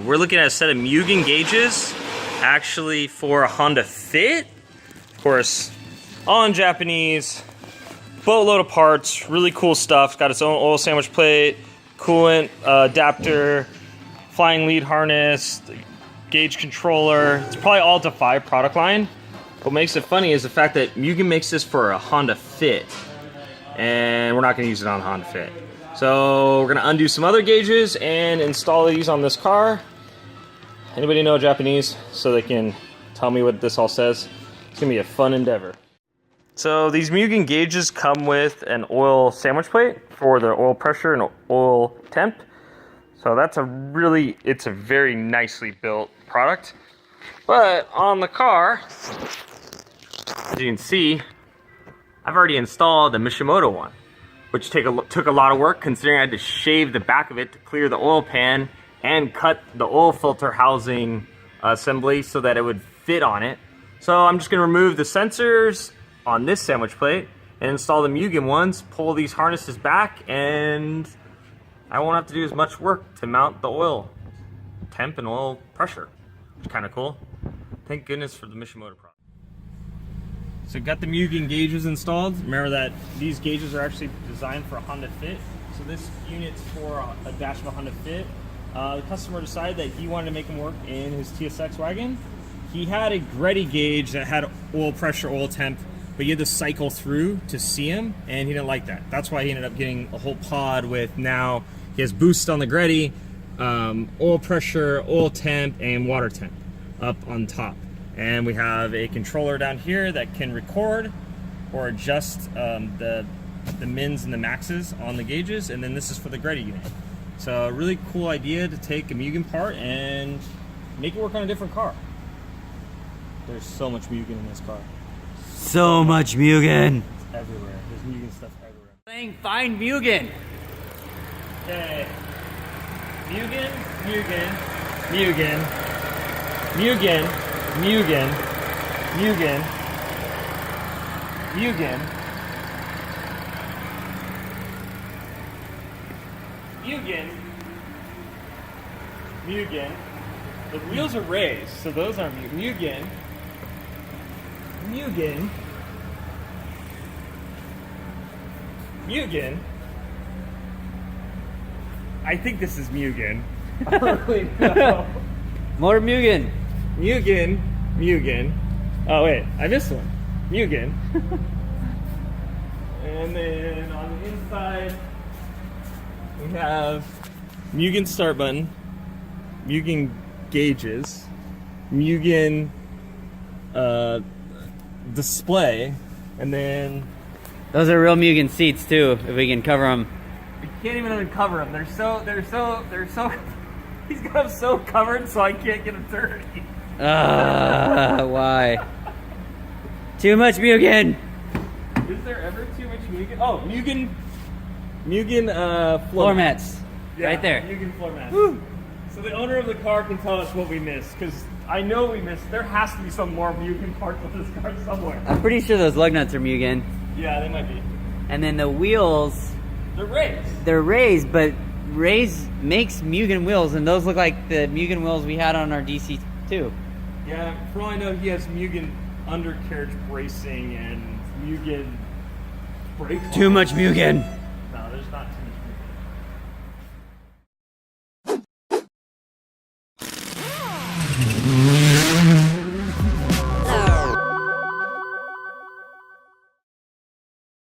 We're looking at a set of Mugen gauges, actually for a Honda Fit. Of course, all in Japanese, boatload of parts, really cool stuff. It's got its own oil sandwich plate, coolant adapter, flying lead harness, gauge controller. It's probably all Defy product line. What makes it funny is the fact that Mugen makes this for a Honda Fit, and we're not going to use it on a Honda Fit. So we're going to undo some other gauges and install these on this car. Anybody know Japanese so they can tell me what this all says? It's going to be a fun endeavor. So these Mugen gauges come with an oil sandwich plate for their oil pressure and oil temp. So that's it's a very nicely built product. But on the car, as you can see, I've already installed the Mishimoto one, which took a lot of work considering I had to shave the back of it to clear the oil pan and cut the oil filter housing assembly so that it would fit on it. So I'm just going to remove the sensors on this sandwich plate and install the Mugen ones, pull these harnesses back, and I won't have to do as much work to mount the oil temp and oil pressure, which is kind of cool. Thank goodness for the Mishimoto product. So got the Mugen gauges installed. Remember that these gauges are actually designed for a Honda Fit. So this unit's for a dash of a Honda Fit. The customer decided that he wanted to make them work in his TSX wagon. He had a Greddy gauge that had oil pressure, oil temp, but you had to cycle through to see him, and he didn't like that. That's why he ended up getting a whole pod with, now he has boost on the Greddy, oil pressure, oil temp, and water temp up on top. And we have a controller down here that can record or adjust the mins and the maxes on the gauges, and then this is for the Greddy unit. So a really cool idea to take a Mugen part and make it work on a different car. There's so much Mugen in this car. So much Mugen. It's everywhere. There's Mugen stuff everywhere. Playing Find Mugen. Okay. Mugen, Mugen, Mugen, Mugen, Mugen, Mugen, Mugen, Mugen, Mugen. The wheels are raised, so those aren't Mugen. Mugen. Mugen. I think this is Mugen. I don't really know. More Mugen. Mugen. Mugen. Oh wait, I missed one. Mugen. And then on the inside, we have Mugen start button, Mugen gauges, Mugen display, and then Those are real Mugen seats too, if we can cover them. we can't even uncover them. They're so he's got them so covered so I can't get them dirty. Why? Too much Mugen. Is there ever too much Mugen? Oh, Mugen Floor mats. Yeah, right there. Mugen floor mats. Woo. So the owner of the car can tell us what we missed, because I know we missed. There has to be some more Mugen parts on this car somewhere. I'm pretty sure those lug nuts are Mugen. Yeah, they might be. And then the wheels, They're raised. they're raised, but raised makes Mugen wheels, and those look like the Mugen wheels we had on our DC2. Yeah, for all I know, he has Mugen undercarriage bracing and Mugen brake. Too much Mugen. No, there's not